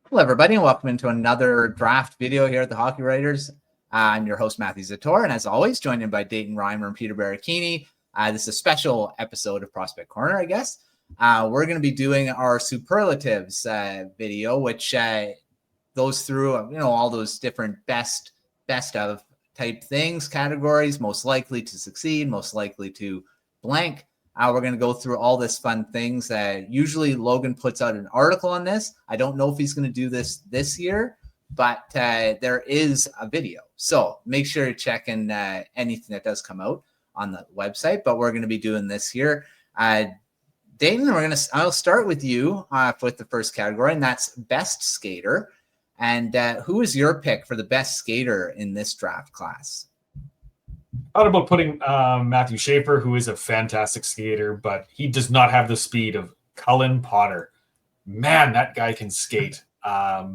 Hello, everybody, and welcome into another draft video here at the Hockey Writers. I'm your host, Matthew Zator, and as always, joined in by Dayton, Reimer, and Peter Baracchini. This is a special episode of Prospect Corner, I guess. We're going to be doing our Superlatives video, which goes through, all those different best of type things, categories, most likely to succeed, most likely to blank. We're going to go through all this fun things. Usually Logan puts out an article on this. I don't know if he's going to do this year, but there is a video. So make sure to check in anything that does come out on the website, but we're going to be doing this here. Dayton, I'll start with you with the first category, and that's best skater. And who is your pick for the best skater in this draft class? Thought about putting Matthew Zator, who is a fantastic skater, but he does not have the speed of Cullen Potter. Man, that guy can skate. I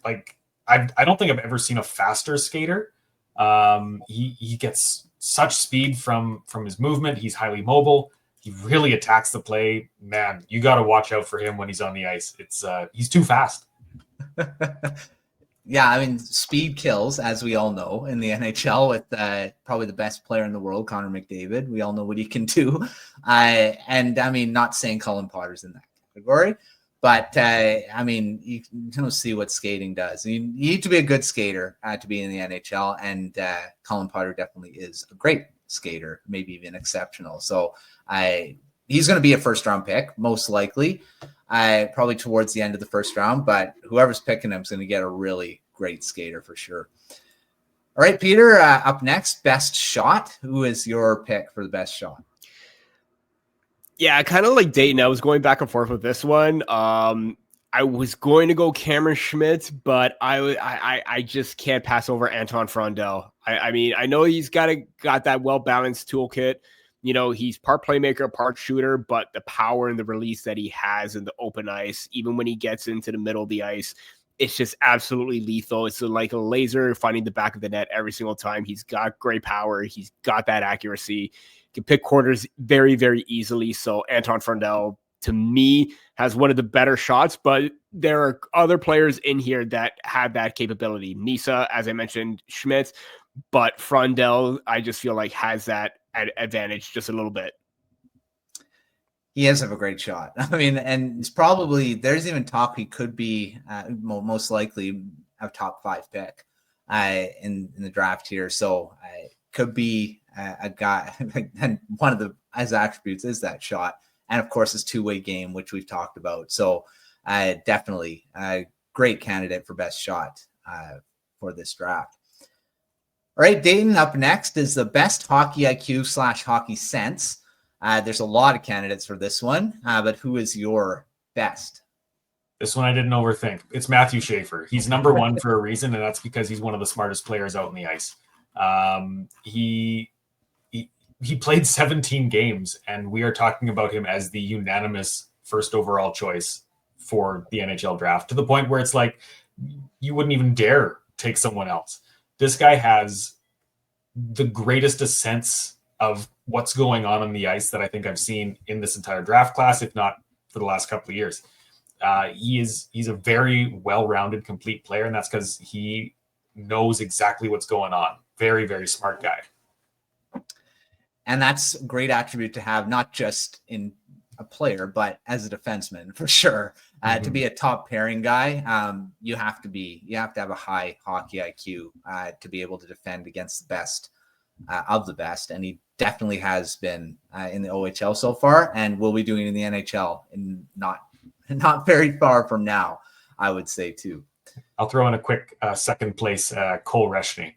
don't think I've ever seen a faster skater. He gets such speed from his movement. He's highly mobile. He really attacks the play. Man, you got to watch out for him when he's on the ice. He's too fast. Yeah, I mean, speed kills, as we all know, in the NHL with probably the best player in the world, Connor McDavid. We all know what he can do. And, I mean, not saying Cullen Potter's in that category, but, you don't see what skating does. You need to be a good skater to be in the NHL, and Cullen Potter definitely is a great skater, maybe even exceptional. So he's going to be a first-round pick, most likely. Probably towards the end of the first round, but whoever's picking him is going to get a really great skater for sure. All right, Peter, up next, best shot. Who is your pick for the best shot? Yeah, kind of like Dayton. I was going back and forth with this one. I was going to go Cameron Schmidt, but I just can't pass over Anton Frondell. I mean, I know he's got that well-balanced toolkit. You know, he's part playmaker, part shooter, but the power and the release that he has in the open ice, even when he gets into the middle of the ice, it's just absolutely lethal. It's like a laser finding the back of the net every single time. He's got great power. He's got that accuracy. He can pick corners very, very easily. So Anton Frondell, to me, has one of the better shots, but there are other players in here that have that capability. Nisa, as I mentioned, Schmidt, but Frondell, I just feel like has that advantage just a little bit. He does have a great shot. I mean, and it's probably, there's even talk he could be most likely a top 5 pick in the draft here. So could be a guy, and one of his attributes is that shot. And of course, his two-way game, which we've talked about. So definitely a great candidate for best shot for this draft. All right, Dayton, up next is the best hockey IQ / hockey sense. There's a lot of candidates for this one, but who is your best? This one I didn't overthink. It's Matthew Zator. He's number one for a reason, and that's because he's one of the smartest players out in the ice. He played 17 games, and we are talking about him as the unanimous first overall choice for the NHL draft, to the point where it's like you wouldn't even dare take someone else. This guy has the greatest sense of what's going on the ice that I think I've seen in this entire draft class, if not for the last couple of years. He's a very well-rounded, complete player, and that's because he knows exactly what's going on. Very, very smart guy. And that's a great attribute to have, not just in a player, but as a defenseman, for sure. To be a top pairing guy, you have to have a high hockey IQ to be able to defend against the best of the best. And he definitely has been in the OHL so far, and will be doing it in the NHL in not very far from now, I would say too. I'll throw in a quick second place, Cole Reshny.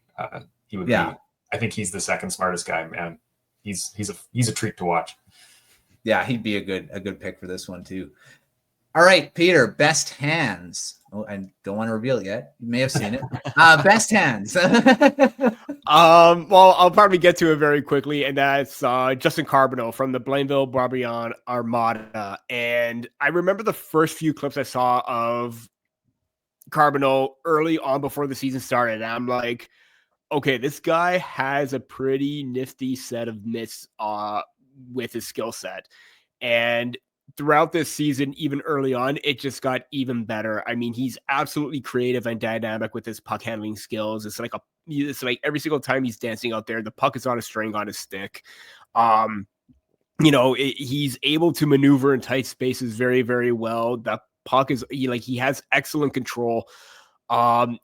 He would be. I think he's the second smartest guy, man. He's a treat to watch. Yeah, he'd be a good pick for this one too. All right, Peter, best hands. Oh, I don't want to reveal it yet. You may have seen it. Best hands. Well, I'll probably get to it very quickly, and that's Justin Carbonneau from the Blainville-Barbillon Armada. And I remember the first few clips I saw of Carbonneau early on before the season started, and I'm like, okay, this guy has a pretty nifty set of mitts with his skill set. And throughout this season, even early on, it just got even better. I mean, he's absolutely creative and dynamic with his puck handling skills. It's like every single time he's dancing out there, the puck is on a string on his stick. He's able to maneuver in tight spaces very, very well. The puck he has excellent control. I'm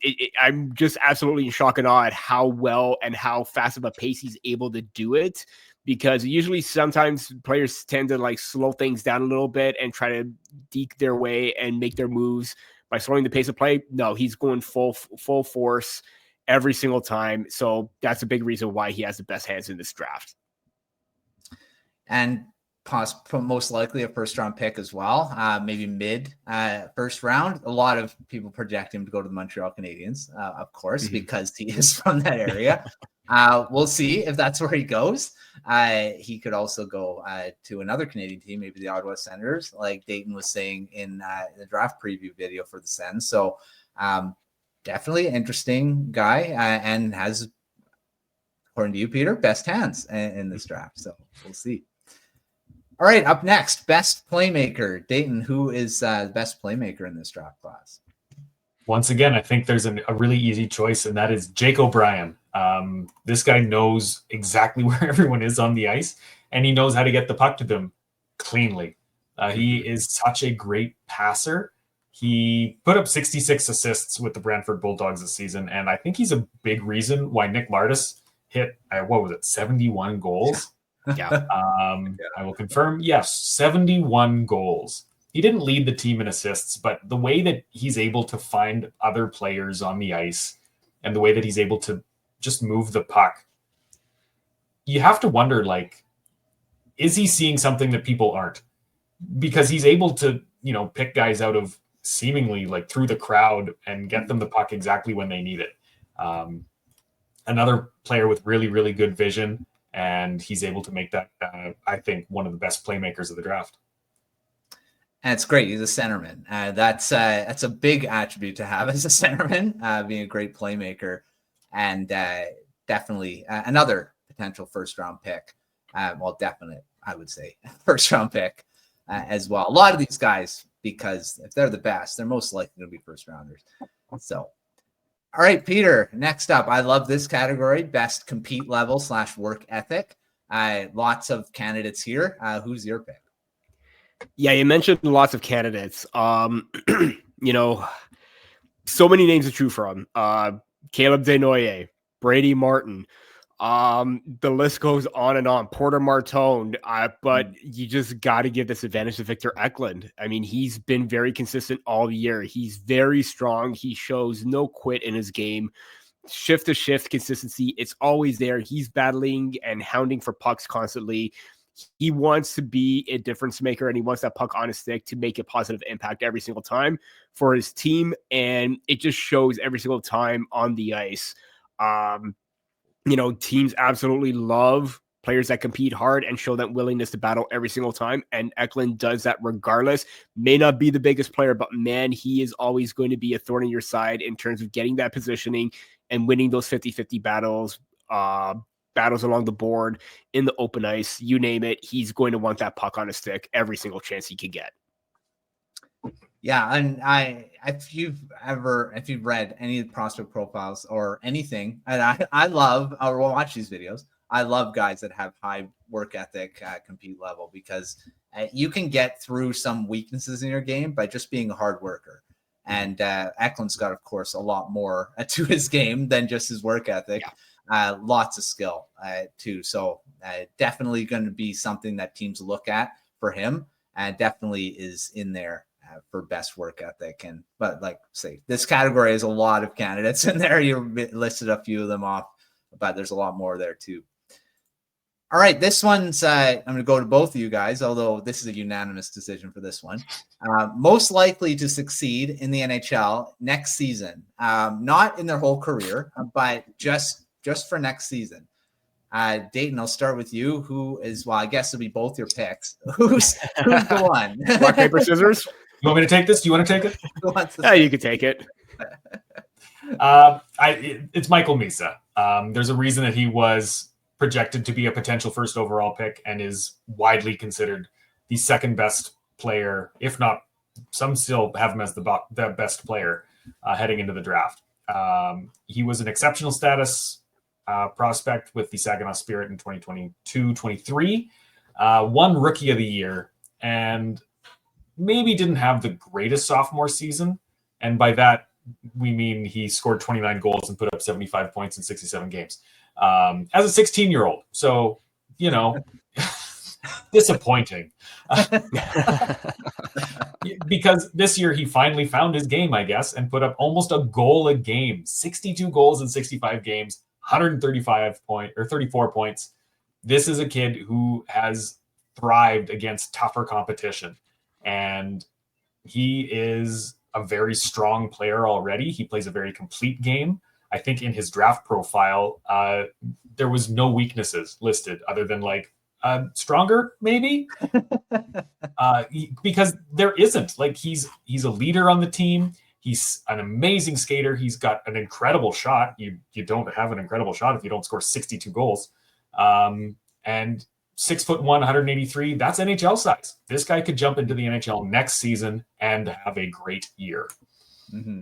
just absolutely in shock and awe at how well and how fast of a pace he's able to do it, because usually sometimes players tend to like slow things down a little bit and try to deke their way and make their moves by slowing the pace of play. No, he's going full force every single time. So that's a big reason why he has the best hands in this draft. And most likely a first-round pick as well, maybe mid first round. A lot of people project him to go to the Montreal Canadiens, of course, because he is from that area. We'll see if that's where he goes. He could also go to another Canadian team, maybe the Ottawa Senators, like Dayton was saying in the draft preview video for the Sens. So definitely an interesting guy and has, according to you, Peter, best hands in this draft. So we'll see. All right, up next, best playmaker. Dayton, who is the best playmaker in this draft class? Once again, I think there's a really easy choice, and that is Jake O'Brien. This guy knows exactly where everyone is on the ice, and he knows how to get the puck to them cleanly. He is such a great passer. He put up 66 assists with the Brantford Bulldogs this season, and I think he's a big reason why Nick Martis hit, 71 goals? Yeah. I will confirm. Yes, 71 goals. He didn't lead the team in assists, but the way that he's able to find other players on the ice and the way that he's able to just move the puck, you have to wonder, like, is he seeing something that people aren't? Because he's able to, pick guys out of seemingly like through the crowd and get them the puck exactly when they need it. Another player with really, really good vision. And he's able to make that, I think, one of the best playmakers of the draft. And it's great. He's a centerman. That's a big attribute to have as a centerman, being a great playmaker. And definitely another potential first-round pick. Definite, I would say, first-round pick as well. A lot of these guys, because if they're the best, they're most likely to be first-rounders. So, all right, Peter, next up. I love this category, best compete level / work ethic. Lots of candidates here. Who's your pick? Yeah, you mentioned lots of candidates. So many names to choose from. Caleb Desnoyers, Brady Martin. The list goes on and on. Porter Martone. But you just got to give this advantage to Victor Eklund. I mean, he's been very consistent all year. He's very strong. He shows no quit in his game. Shift to shift consistency, it's always there. He's battling and hounding for pucks constantly. He wants to be a difference maker, and he wants that puck on his stick to make a positive impact every single time for his team. And it just shows every single time on the ice. Teams absolutely love players that compete hard and show that willingness to battle every single time. And Eklund does that regardless. May not be the biggest player, but man, he is always going to be a thorn in your side in terms of getting that positioning and winning those 50-50 battles along the board, in the open ice, you name it. He's going to want that puck on his stick every single chance he can get. Yeah, and if you've read any of the prospect profiles or anything, and I love or watch these videos, I love guys that have high work ethic, compete level, because you can get through some weaknesses in your game by just being a hard worker. And Eklund's got, of course, a lot more to his game than just his work ethic. Yeah. Lots of skill too. So definitely going to be something that teams look at for him, and definitely is in there for best work ethic. But like say, this category has a lot of candidates in there. You listed a few of them off, but there's a lot more there too. All right, this one's I'm going to go to both of you guys, although this is a unanimous decision for this one. Most likely to succeed in the NHL next season, not in their whole career, but just for next season. Dayton, I'll start with you. Who is, well, I guess it'll be both your picks. Who's the one? Rock, paper, scissors? You want me to take this? Do you want to take it? Yeah, you can take it. It's Michael Misa. There's a reason that he was projected to be a potential first overall pick and is widely considered the second best player, if not, some still have him as the best player heading into the draft. He was an exceptional status prospect with the Saginaw Spirit in 2022-23, won Rookie of the Year, and maybe didn't have the greatest sophomore season. And by that, we mean he scored 29 goals and put up 75 points in 67 games as a 16-year-old. So, disappointing. Because this year he finally found his game, I guess, and put up almost a goal a game, 62 goals in 65 games, 34 points. This is a kid who has thrived against tougher competition, and he is a very strong player already. He plays a very complete game. I think in his draft profile, there was no weaknesses listed other than stronger, maybe, because there isn't. He's a leader on the team. He's an amazing skater. He's got an incredible shot. You don't have an incredible shot if you don't score 62 goals. And 6'1", 183. That's NHL size. This guy could jump into the NHL next season and have a great year. Mm-hmm.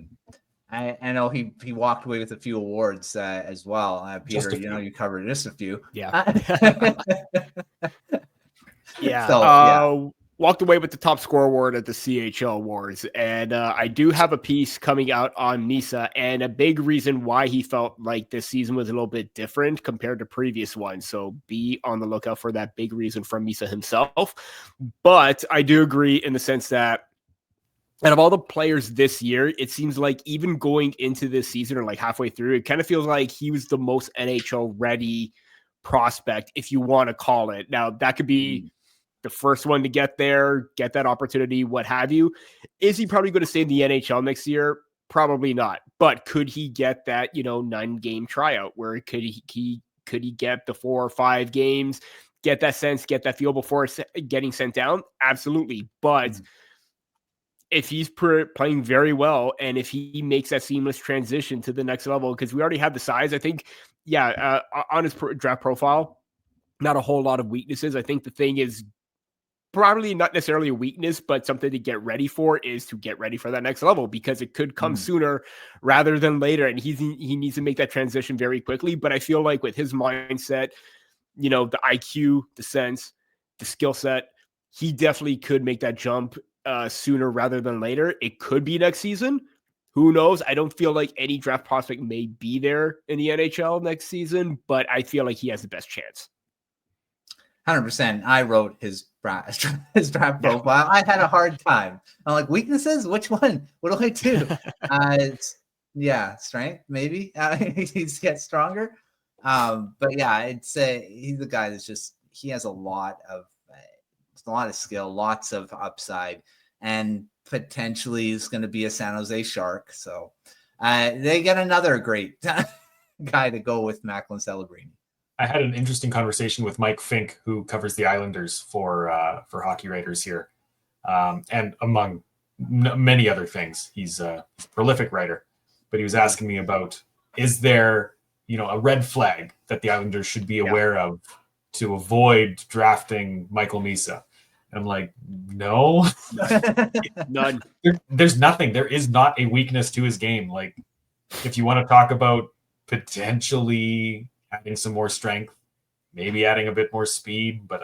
I know he walked away with a few awards as well. Peter, you covered just a few. Yeah. Yeah. So, walked away with the top score award at the CHL Awards. And I do have a piece coming out on Misa, and a big reason why he felt like this season was a little bit different compared to previous ones. So be on the lookout for that big reason from Misa himself. But I do agree in the sense that out of all the players this year, it seems like even going into this season or halfway through, it kind of feels like he was the most NHL ready prospect, if you want to call it. Now, that could be the first one to get there, get that opportunity, what have you. Is he probably going to stay in the NHL next year? Probably not. But could he get that, 9-game tryout where could he get the 4 or 5 games, get that sense, get that feel before getting sent down? Absolutely. But if he's playing very well and if he makes that seamless transition to the next level, because we already have the size, I think, on his draft profile, not a whole lot of weaknesses. I think the thing is probably not necessarily a weakness, but something to get ready for is to get ready for that next level, because it could come sooner rather than later. And he needs to make that transition very quickly. But I feel like with his mindset, the IQ, the sense, the skill set, he definitely could make that jump sooner rather than later. It could be next season. Who knows? I don't feel like any draft prospect may be there in the NHL next season, but I feel like he has the best chance. 100%. I wrote his draft profile. I had a hard time. I'm like, weaknesses? Which one? What do I do? Strength, maybe. He's get stronger. But yeah, he's a guy that's he has a lot of skill, lots of upside, and potentially is going to be a San Jose Shark. So they get another great guy to go with Macklin Celebrini. I had an interesting conversation with Mike Fink, who covers the Islanders for Hockey Writers here, and among many other things. He's a prolific writer, but he was asking me about, is there a red flag that the Islanders should be aware of to avoid drafting Michael Misa? And I'm like, no. None. There's nothing. There is not a weakness to his game. If you want to talk about potentially adding some more strength, maybe adding a bit more speed, but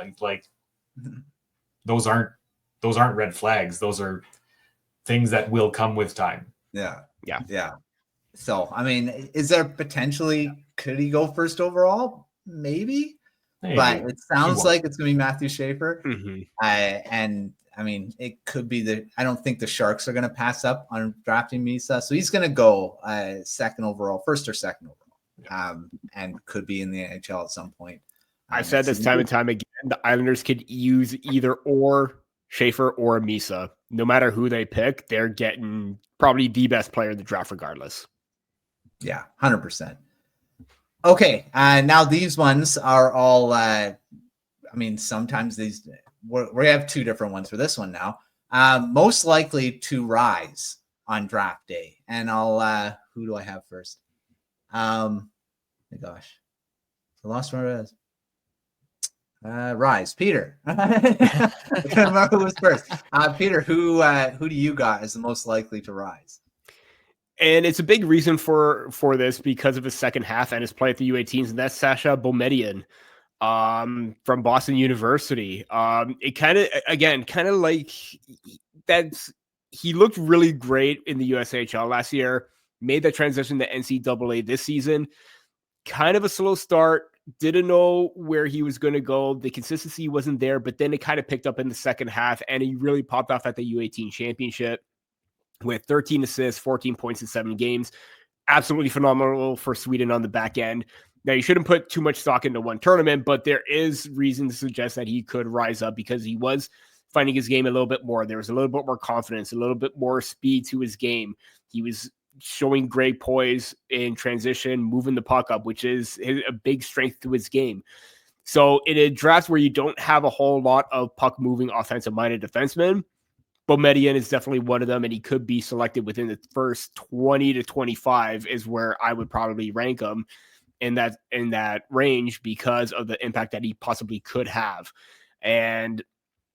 those aren't red flags. Those are things that will come with time. Yeah. So, I mean, is there potentially, could he go first overall? Maybe. But it sounds like it's going to be Matthew Zator. Mm-hmm. And I mean, it could be I don't think the Sharks are going to pass up on drafting Misa. So he's going to go first or second overall, and could be in the NHL at some point. I've said this time and time again, the Islanders could use either or Schaefer or Misa. No matter who they pick, they're getting probably the best player in the draft regardless. Yeah, 100%. Okay, now these ones are all, sometimes we have 2 different ones for this one now. Most likely to rise on draft day. And who do I have first? My gosh. I lost where it is. Rise, Peter. I can't remember who was first. Peter, who do you got as the most likely to rise? And it's a big reason for this because of his second half and his play at the U18s, and that's Sasha Boumediene from Boston University. It kind of like that's he looked really great in the USHL last year, made that transition to NCAA this season. Kind of a slow start, didn't know where he was going to go. The consistency wasn't there, but then it kind of picked up in the second half, and he really popped off at the U18 championship with 13 assists, 14 points in 7 games. Absolutely phenomenal for Sweden on the back end. Now, you shouldn't put too much stock into one tournament, but there is reason to suggest that he could rise up because he was finding his game a little bit more. There was a little bit more confidence, a little bit more speed to his game. He was showing great poise in transition, moving the puck up, which is a big strength to his game. So in a draft where you don't have a whole lot of puck-moving offensive-minded defensemen, Boumediene is definitely one of them, and he could be selected within the first 20 to 25 is where I would probably rank him in that range because of the impact that he possibly could have. And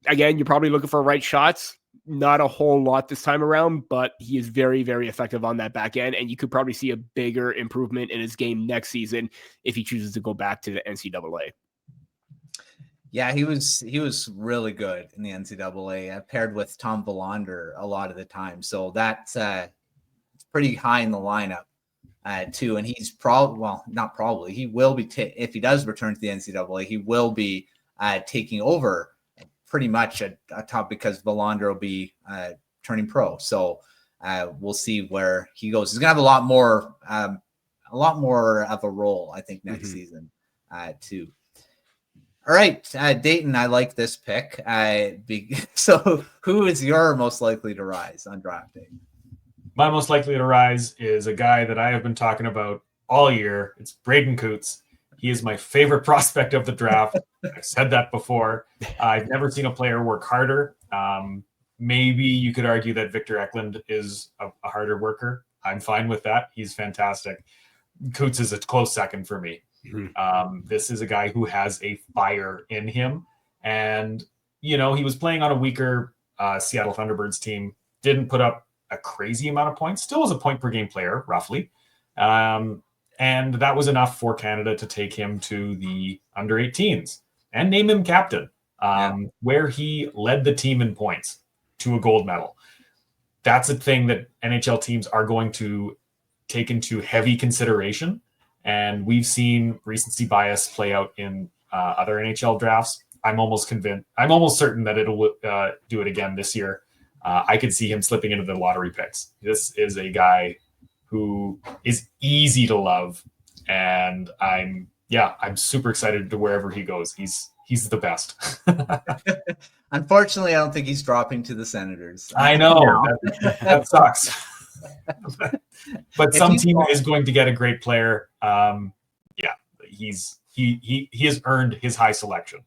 again, you're probably looking for right shots. Not a whole lot this time around, but he is very, very effective on that back end, and you could probably see a bigger improvement in his game next season if he chooses to go back to the NCAA. Yeah, he was really good in the NCAA, paired with Tom Villander a lot of the time. So that's it's pretty high in the lineup too. And he's he will be if he does return to the NCAA, he will be taking over pretty much a top because Villander will be turning pro. So we'll see where he goes. He's gonna have a lot more of a role, I think, next season too. All right, Dayton, I like this pick. So who is your most likely to rise on draft day? My most likely to rise is a guy that I have been talking about all year. It's Braden Coots. He is my favorite prospect of the draft. I've said that before. I've never seen a player work harder. Maybe you could argue that Victor Eklund is a harder worker. I'm fine with that. He's fantastic. Coots is a close second for me. This is a guy who has a fire in him. And, he was playing on a weaker Seattle Thunderbirds team, didn't put up a crazy amount of points, still was a point per game player, roughly. And that was enough for Canada to take him to the under 18s and name him captain, where he led the team in points to a gold medal. That's a thing that NHL teams are going to take into heavy consideration. And we've seen recency bias play out in other NHL drafts. I'm almost certain that it'll do it again this year. I could see him slipping into the lottery picks. This is a guy who is easy to love, and I'm super excited to wherever he goes. He's the best. Unfortunately, I don't think he's dropping to the Senators. I know that sucks. But some team is going to get a great player. He has earned his high selection.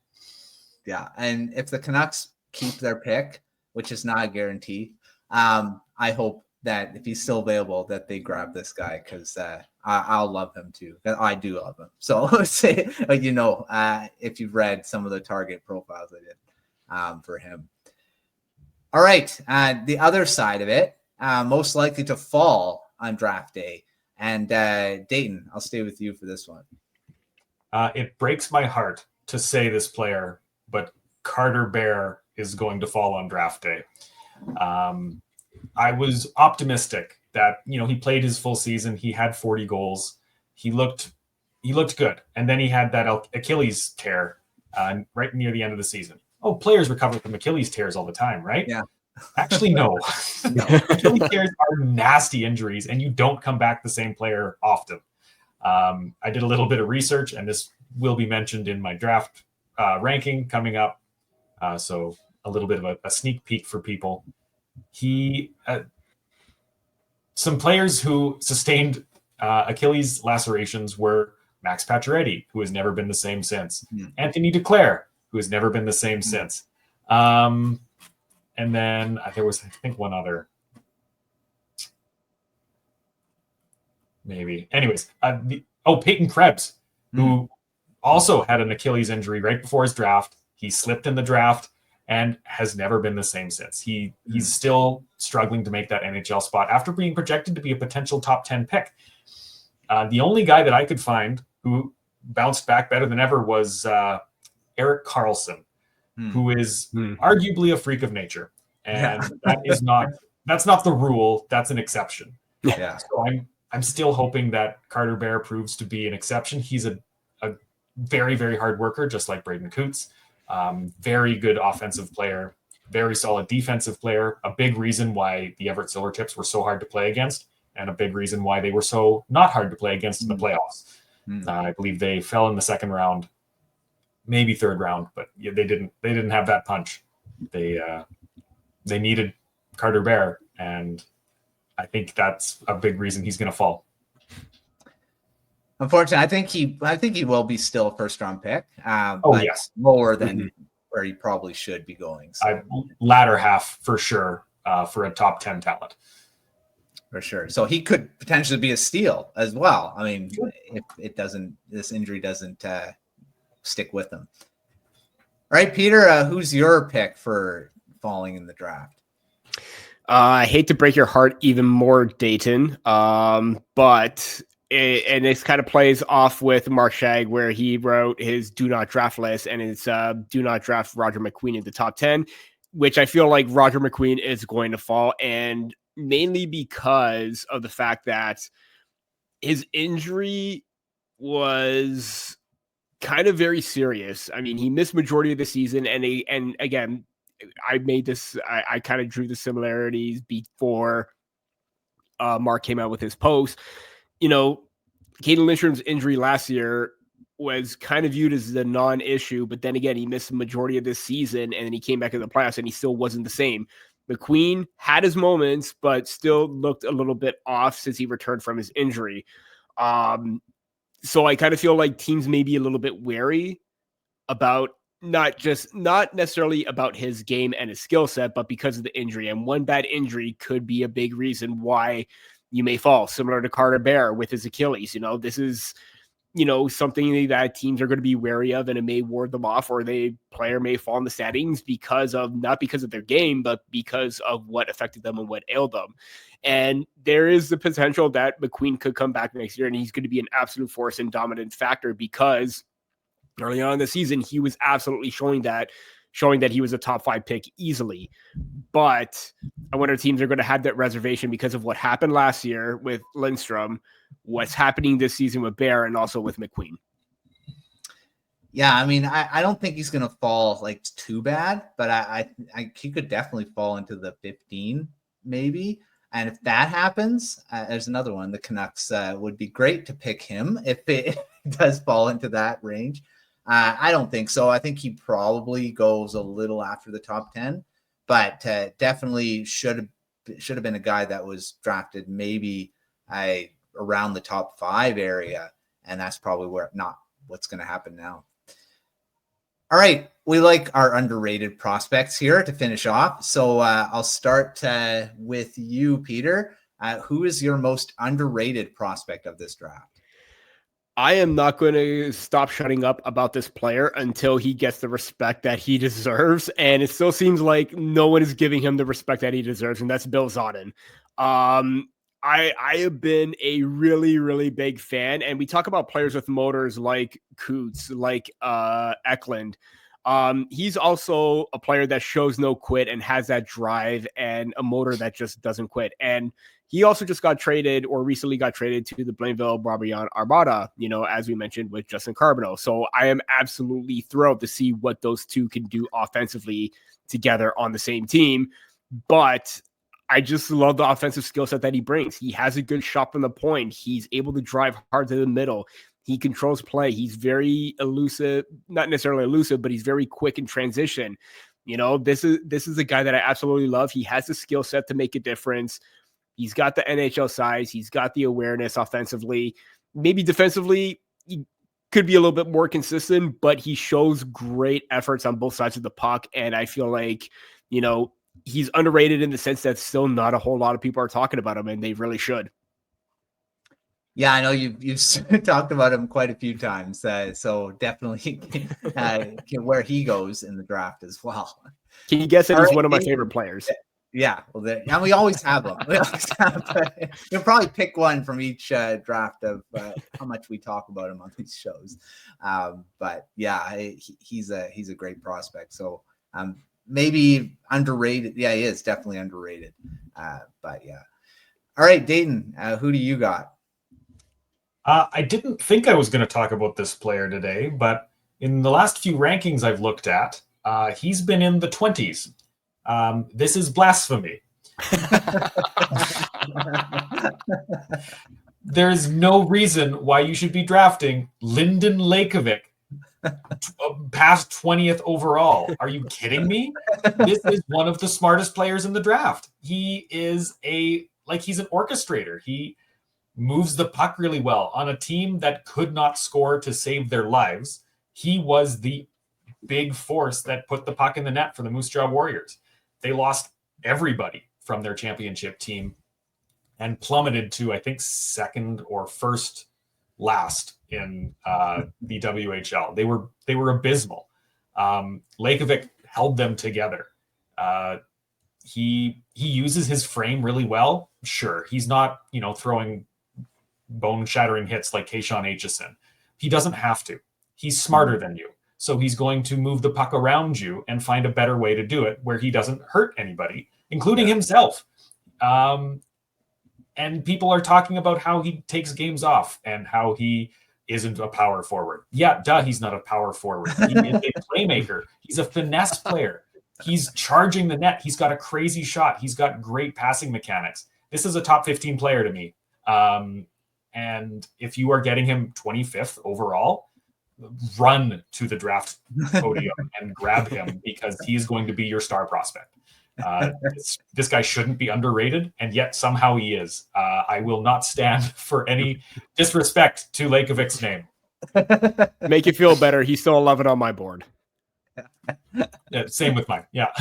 Yeah, and if the Canucks keep their pick, which is not a guarantee, I hope that if he's still available, that they grab this guy because I'll love him too. I do love him. So say if you've read some of the target profiles I did for him. All right, the other side of it, most likely to fall on draft day. And Dayton, I'll stay with you for this one. It breaks my heart to say this player, but Carter Bear is going to fall on draft day. I was optimistic that, he played his full season. He had 40 goals. He looked good. And then he had that Achilles tear right near the end of the season. Oh, players recover from Achilles tears all the time, right? Yeah. Actually, no. Achilles tears are nasty injuries, and you don't come back the same player often. I did a little bit of research, and this will be mentioned in my draft ranking coming up. So a little bit of a sneak peek for people. Some players who sustained Achilles lacerations were Max Pacioretty, who has never been the same since. Anthony Duclair, who has never been the same since. And then there was, I think, one other. Maybe. Anyways, Peyton Krebs, who also had an Achilles injury right before his draft. He slipped in the draft and has never been the same since. He's still struggling to make that NHL spot after being projected to be a potential top 10 pick. The only guy that I could find who bounced back better than ever was Erik Karlsson, who is arguably a freak of nature. And that's not the rule. That's an exception. Yeah. So I'm still hoping that Carter Bear proves to be an exception. He's a very, very hard worker, just like Braden Coots. Very good offensive player, very solid defensive player. A big reason why the Everett Silvertips were so hard to play against, and a big reason why they were so not hard to play against in the playoffs. I believe they fell in the second round, maybe third round, but they didn't have that punch. They needed Carter Bear, and I think that's a big reason he's going to fall. Unfortunately, I think he will be still a first round pick. But yes, lower than where he probably should be going. So. Latter half for sure for a top 10 talent. For sure. So he could potentially be a steal as well. I mean, if this injury doesn't stick with him. All right, Peter, who's your pick for falling in the draft? I hate to break your heart even more, Dayton, but this kind of plays off with Mark Shag, where he wrote his do not draft list, and it's do not draft Roger McQueen in the top 10, which I feel like Roger McQueen is going to fall, and mainly because of the fact that his injury was kind of very serious. I mean, he missed majority of the season, and again, I made this. I kind of drew the similarities before Mark came out with his post. You know, Caden Lindstrom's injury last year was kind of viewed as a non-issue, but then again, he missed the majority of this season, and then he came back in the playoffs, and he still wasn't the same. McQueen had his moments, but still looked a little bit off since he returned from his injury. So I kind of feel like teams may be a little bit wary about not necessarily about his game and his skill set, but because of the injury. And one bad injury could be a big reason why you may fall, similar to Carter Bear with his Achilles. You know, this is, something that teams are going to be wary of, and it may ward them off, or the player may fall in the standings not because of their game, but because of what affected them and what ailed them. And there is the potential that McQueen could come back next year, and he's going to be an absolute force and dominant factor, because early on in the season, he was absolutely showing that he was a top 5 pick easily. But I wonder if teams are going to have that reservation because of what happened last year with Lindstrom, what's happening this season with Bear, and also with McQueen. Yeah, I mean, I don't think he's going to fall like too bad, but he could definitely fall into the 15 maybe. And if that happens, there's another one. The Canucks would be great to pick him if it does fall into that range. I don't think so. I think he probably goes a little after the top 10, but definitely should have been a guy that was drafted maybe around the top 5 area, and that's probably what's going to happen now. All right, we like our underrated prospects here to finish off. So I'll start with you, Peter. Who is your most underrated prospect of this draft? I am not going to stop shutting up about this player until he gets the respect that he deserves. And it still seems like no one is giving him the respect that he deserves, and that's Bill Zodin. I have been a really, really big fan. And we talk about players with motors like Coots, like Eklund. He's also a player that shows no quit and has that drive and a motor that just doesn't quit. And he also just recently got traded to the Blainville-Barbillon Armada, as we mentioned with Justin Carbonneau. So I am absolutely thrilled to see what those two can do offensively together on the same team. But I just love the offensive skill set that he brings. He has a good shot from the point. He's able to drive hard to the middle. He controls play. He's very elusive, not necessarily elusive, but he's very quick in transition. This is a guy that I absolutely love. He has the skill set to make a difference. He's got the NHL size. He's got the awareness offensively. Maybe defensively, he could be a little bit more consistent, but he shows great efforts on both sides of the puck. And I feel like, he's underrated in the sense that still not a whole lot of people are talking about him, and they really should. Yeah, I know you've talked about him quite a few times. So definitely where he goes in the draft as well. Can you guess that All he's right, one of my Dayton. favorite players? Yeah, well, and we always have them. We always have. You'll probably pick one from each draft of how much we talk about him on these shows. But yeah, he's a great prospect. So maybe underrated. Yeah, he is definitely underrated. But yeah. All right, Dayton, who do you got? I didn't think I was going to talk about this player today, but in the last few rankings I've looked at, he's been in the 20s. This is blasphemy. There's no reason why you should be drafting Lyndon Lakovic past 20th overall. Are you kidding me? This is one of the smartest players in the draft. He is he's an orchestrator. He moves the puck really well on a team that could not score to save their lives. He was the big force that put the puck in the net for the Moose Jaw Warriors. They lost everybody from their championship team and plummeted to, I think, second or first last in the WHL. They were abysmal. Lakovic held them together. He uses his frame really well. Sure, he's not throwing bone-shattering hits like Kayshawn Aitchison. He doesn't have to. He's smarter than you. So he's going to move the puck around you and find a better way to do it where he doesn't hurt anybody, including himself. And people are talking about how he takes games off and how he isn't a power forward. Yeah, he's not a power forward. He is a playmaker. He's a finesse player. He's charging the net. He's got a crazy shot. He's got great passing mechanics. This is a top 15 player to me. And if you are getting him 25th overall, run to the draft podium and grab him because he's going to be your star prospect. This guy shouldn't be underrated, and yet somehow he is. I will not stand for any disrespect to Lakovic's name. Make you feel better. He's still 11 on my board. Same with mine. Yeah.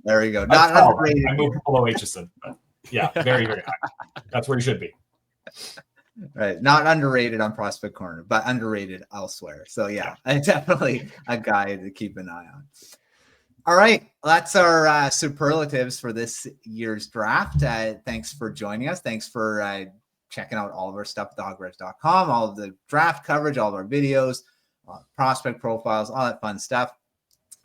There we go. Not underrated. I moved below Aitchison, but yeah, very, very high. That's where he should be. Right. Not underrated on Prospect Corner, but underrated elsewhere. So yeah, definitely a guy to keep an eye on. All right. That's our superlatives for this year's draft. Thanks for joining us. Thanks for checking out all of our stuff at thehogwarts.com, all of the draft coverage, all of our videos, prospect profiles, all that fun stuff.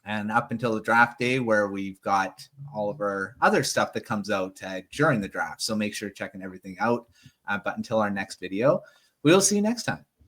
And up until the draft day where we've got all of our other stuff that comes out during the draft. So make sure you're checking everything out. But until our next video, we'll see you next time.